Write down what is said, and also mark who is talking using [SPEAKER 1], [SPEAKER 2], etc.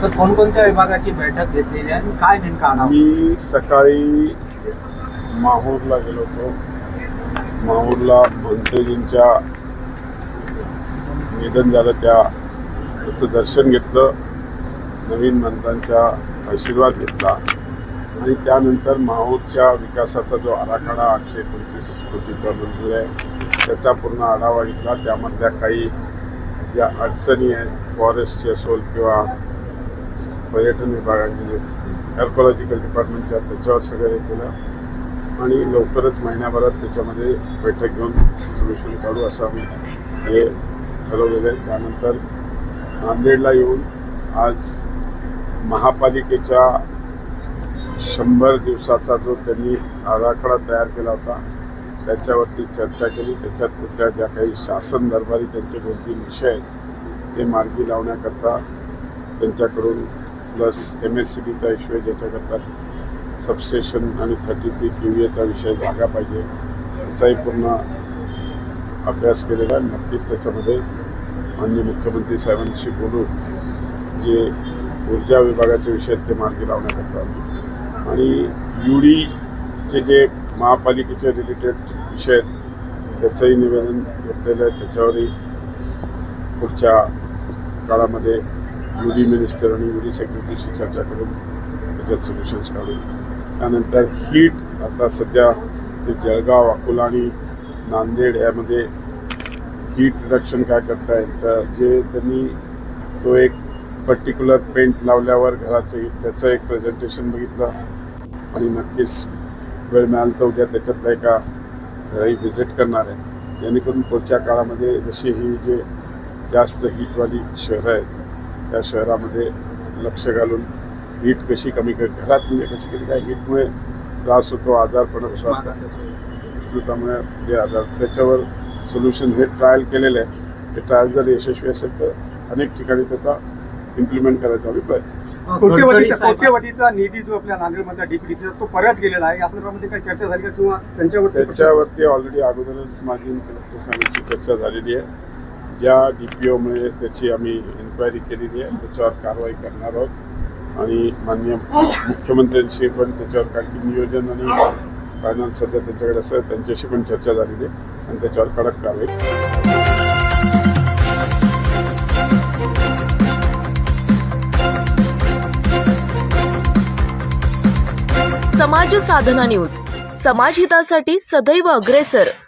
[SPEAKER 1] Sir, कोणकोणत्या विभागाची बैठक घेतलेली आहे आणि काय नेमका आढावा?
[SPEAKER 2] मी सकाळी माहूरला गेलो होतो. माहूरला महंतजींच्या निधन झालं त्याचं दर्शन घेतलं, नवीन महंतांचा आशीर्वाद घेतला आणि त्यानंतर माहूरच्या विकासाचा जो आराखडा 829 कोटीचा मंजूर आहे त्याचा पूर्ण आढावा घेतला. त्यामधल्या काही ज्या अडचणी आहेत, फॉरेस्टची असोल किंवा पर्यटन विभागाची, आर्कोलॉजिकल डिपार्टमेंटच्या, त्याच्यावर सगळं हे केलं आणि लवकरच महिन्याभरात त्याच्यामध्ये बैठक घेऊन सोल्युशन काढू असं आम्ही हे ठरवलेलं आहे. त्यानंतर नांदेडला येऊन आज महापालिकेच्या 100 दिवसाचा जो त्यांनी आराखडा तयार केला होता त्याच्यावरती चर्चा केली. त्याच्यात कुठल्या ज्या काही शासन दरबारी त्यांचे 2-3 विषय आहेत ते मार्गी लावण्याकरता त्यांच्याकडून प्लस MSCBचा इश्यू आहे, ज्याच्याकरता सबस्टेशन आणि 33 QVAचा विषय जागा पाहिजे याचाही पूर्ण अभ्यास केलेला आहे. नक्कीच त्याच्यामध्ये माननीय मुख्यमंत्री साहेबांशी बोलून जे ऊर्जा विभागाचे विषय आहेत ते मार्गी लावण्याकरता आणि UDचे जे महापालिकेचे रिलेटेड विषय आहेत त्याचंही निवेदन घेतलेलं आहे. त्याच्यावरही पुढच्या काळामध्ये UD मिनिस्टर आणि UD सेक्रेटरीशी चर्चा करून त्याच्यात सोल्युशन्स काढू. त्यानंतर हीट आता सध्या ते जळगाव, अकोला आणि नांदेड ह्यामध्ये हीट रिडक्शन काय करतायत, तर जे त्यांनी तो एक पर्टिक्युलर पेंट लावल्यावर घराचं हीट त्याचं एक प्रेझेंटेशन बघितलं आणि नक्कीच वेळ मिळाला तर उद्या त्याच्यातला एका घरी व्हिजिट करणार आहे, जेणेकरून पुढच्या काळामध्ये जशी ही जे जास्त हीटवाली शहरं आहेत त्या शहरामध्ये लक्ष घालून हीट कशी कमी घरात म्हणजे कसं केली काय हीटमुळे त्रास होतो, आजारपण होतात, उष्णतामुळे जे आजार, त्याच्यावर सोल्युशन हे ट्रायल केलेलं आहे. हे ट्रायल जर यशस्वी असेल तर अनेक ठिकाणी त्याचा इम्प्लिमेंट करायचा आम्ही प्रयत्न.
[SPEAKER 3] कोट्यवधीचा निधी जो आपल्या नांदेडमधला DPDCचा तो परत गेलेला आहे, या संदर्भामध्ये काही चर्चा झाली का किंवा
[SPEAKER 2] त्याच्यावरती ऑलरेडी अगोदरच माझी मुख्यमंत्र्यांची चर्चा झालेली आहे. ज्या DPOमुळे त्याची आम्ही इन्क्वायरी केलेली आहे त्याच्यावर कारवाई करणार आहोत आणि माननीय मुख्यमंत्र्यांशी पण त्याच्यावर काही नियोजन आणि फायनान्स सध्या त्यांच्याकडे असं त्यांच्याशी पण चर्चा झालेली आहे आणि त्याच्यावर कडक कारवाई.
[SPEAKER 4] समाज साधना न्यूज, समाजहितासाठी सदैव अग्रेसर.